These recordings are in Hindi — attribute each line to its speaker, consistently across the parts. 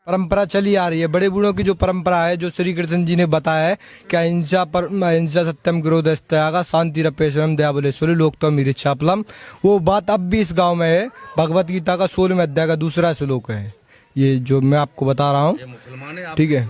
Speaker 1: परंपरा चली आ रही है, बड़े बूढ़ों की जो परंपरा है, जो श्री कृष्ण जी ने बताया है कि अहिंसा सत्यम ग्रोध त्यागा शांति रपेशरम दया बोलेश्वरी लोक तो मेरी छापलम, वो बात अब भी इस गांव में है। भगवत गीता का 16वें अध्याय का दूसरा श्लोक है ये जो मैं आपको बता रहा हूँ, ठीक है।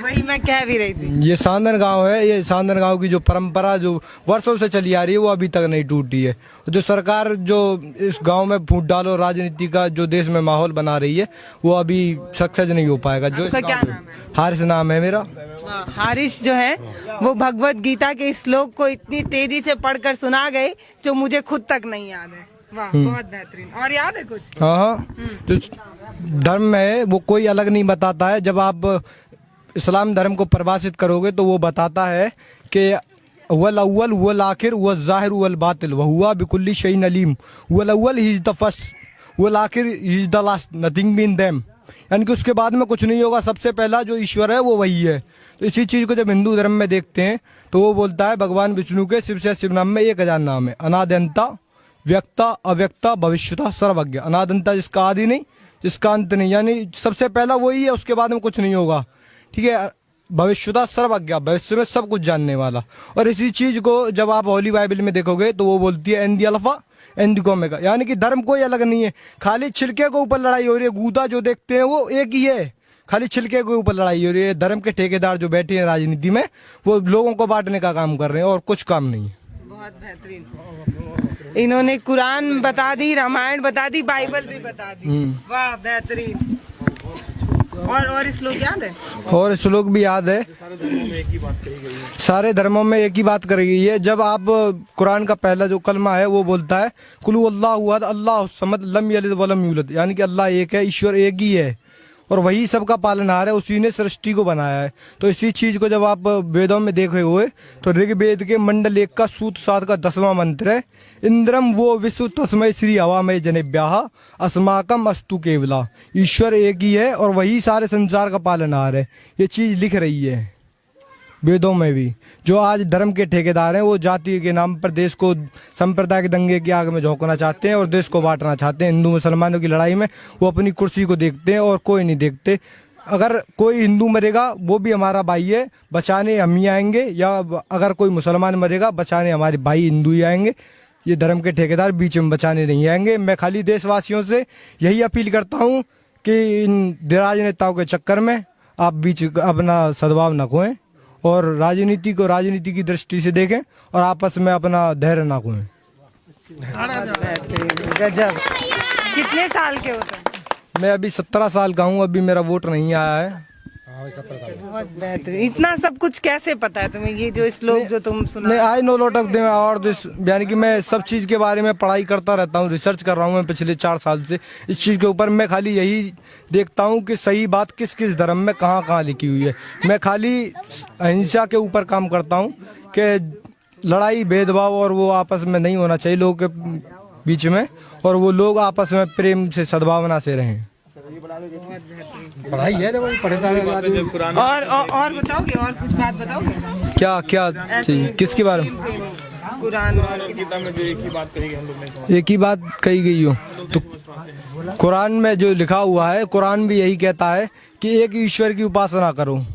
Speaker 2: वही मैं कह भी रही थी।
Speaker 1: ये सांदन गांव है, ये सांदन गांव की जो परंपरा जो वर्षों से चली आ रही है वो अभी तक नहीं टूटी है। जो सरकार जो इस गांव में फूट डालो राजनीति का जो देश में माहौल बना रही है वो अभी सक्सेस नहीं हो पाएगा। जो
Speaker 2: क्या नाम है?
Speaker 1: हारिस नाम है मेरा।
Speaker 2: हारिस जो है वो भगवत गीता के श्लोक को इतनी तेजी से पढ़कर सुना गए जो मुझे खुद तक नहीं याद है। वाह, बहुत बेहतरीन। और याद है कुछ?
Speaker 1: हाँ, जो धर्म है वो कोई अलग नहीं बताता है। जब आप इस्लाम धर्म को परिभाषित करोगे तो वो बताता है कि वल अव्वल वल आखिर वल ज़ाहिर वल बातिल व हुआ बिकुल्ली शैइन अलीम। वल अव्वल ही इज द फर्स्ट, वल आखिर ही is the last, nothing been them. यानी कि उसके बाद में कुछ नहीं होगा, सबसे पहला जो ईश्वर है वो वही है। तो इसी चीज़ को जब हिंदू धर्म में देखते हैं तो वो बोलता है भगवान विष्णु के शिव से शिव नाम में 1000 नाम है। अनाद्यंता, व्यक्ता, अव्यक्ता, भविष्यता, सर्वज्ञ। अनादंता जिसका आदि नहीं, जिसका अंत नहीं, यानी सबसे पहला वही है, उसके बाद में कुछ नहीं होगा, ठीक है। भविष्यता, सर्वज्ञ, भविष्य में सब कुछ जानने वाला। और इसी चीज को जब आप होली बाइबल में देखोगे तो वो बोलती है एन दी अल्फा एन दी ओमेगा, यानी कि धर्म कोई अलग नहीं है। खाली छिलके के ऊपर लड़ाई हो रही है। गूदा जो देखते हैं वो एक ही है, खाली छिलके के ऊपर लड़ाई हो रही है। धर्म के ठेकेदार जो बैठे हैं राजनीति में वो लोगों को बांटने का काम कर रहे हैं और कुछ काम नहीं है।
Speaker 2: बहुत बेहतरीन। इन्होंने कुरान बता दी, रामायण बता दी, बाइबल भी बता दी। वाह, बेहतरीन। और श्लोक याद है?
Speaker 1: और श्लोक भी याद है। सारे धर्मों में एक ही बात कही गई है। सारे धर्मों में एक ही बात कही गई है। जब आप कुरान का पहला जो कलमा है वो बोलता है कुल अल्लाहु अहद अल्लाहु समद लम यलिद वलम यूलद, यानी कि अल्लाह एक है, ईश्वर एक ही है और वही सबका पालनहार है, उसी ने सृष्टि को बनाया है। तो इसी चीज को जब आप वेदों में देखे हुए तो ऋग्वेद के मंडल 1 का सूत 7 का 10वां मंत्र है इंद्रम वो विश्व तस्मय श्री हवामय जनेभ्याः अस्माकम अस्तु केवला। ईश्वर एक ही है और वही सारे संसार का पालनहार है। ये चीज लिख रही है वेदों में भी। जो आज धर्म के ठेकेदार हैं वो जाति के नाम पर देश को संप्रदाय के दंगे की आग में झोंकना चाहते हैं और देश को बांटना चाहते हैं। हिंदू मुसलमानों की लड़ाई में वो अपनी कुर्सी को देखते हैं और कोई नहीं देखते। अगर कोई हिंदू मरेगा वो भी हमारा भाई है, बचाने हम ही आएंगे, या अगर कोई मुसलमान मरेगा बचाने हमारे भाई हिंदू ही आएंगे। ये धर्म के ठेकेदार बीच में बचाने नहीं आएंगे। मैं खाली देशवासियों से यही अपील करता हूँ कि इन राजनेताओं के चक्कर में आप बीच अपना सद्भाव न खोएं और राजनीति को राजनीति की दृष्टि से देखें और आपस में अपना धैर्य ना खोएं।
Speaker 2: गजब। कितने साल के होते हैं?
Speaker 1: मैं अभी 17 साल का हूँ, अभी मेरा वोट नहीं आया है।
Speaker 2: बहुत बेहतरीन। इतना सब कुछ कैसे पता है तुम्हें? ये जो श्लोक जो तुम सुना?
Speaker 1: नहीं, I know lot of them और दिस, यानी कि मैं सब चीज़ के बारे में पढ़ाई करता रहता हूँ, रिसर्च कर रहा हूँ मैं पिछले 4 साल से इस चीज़ के ऊपर। मैं खाली यही देखता हूँ कि सही बात किस किस धर्म में कहाँ कहाँ लिखी हुई है। मैं खाली अहिंसा के ऊपर काम करता हूँ कि लड़ाई भेदभाव और वो आपस में नहीं होना चाहिए लोगों के बीच में, और वो लोग आपस में प्रेम से सद्भावना से रहें।
Speaker 3: पढ़ाई है और
Speaker 2: बताओगे? और कुछ बात बताओगे?
Speaker 1: क्या क्या चाहिए? किसके बारे में?
Speaker 2: कुरान और
Speaker 3: गीता में जो एक ही बात कही गई, हम लोग ने
Speaker 1: एक ही बात कही गई हो तो कुरान में जो लिखा हुआ है, कुरान भी यही कहता है कि एक ईश्वर की उपासना करो,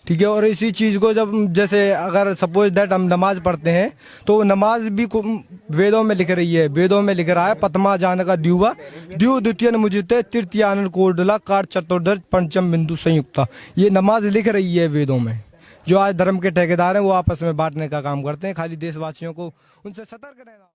Speaker 1: ठीक है। और इसी चीज़ को जब जैसे अगर सपोज दैट हम नमाज पढ़ते हैं तो नमाज भी वेदों में लिख रही है। वेदों में लिख रहा है पतमा जान का द्युवा द्यु द्वितीय मुझते तृतीयानंद कोडला कार चतुर्दश पंचम बिंदु संयुक्ता। ये नमाज लिख रही है वेदों में। जो आज धर्म के ठेकेदार हैं वो आपस में बांटने का काम करते हैं। खाली देशवासियों को उनसे सतर्क रहना।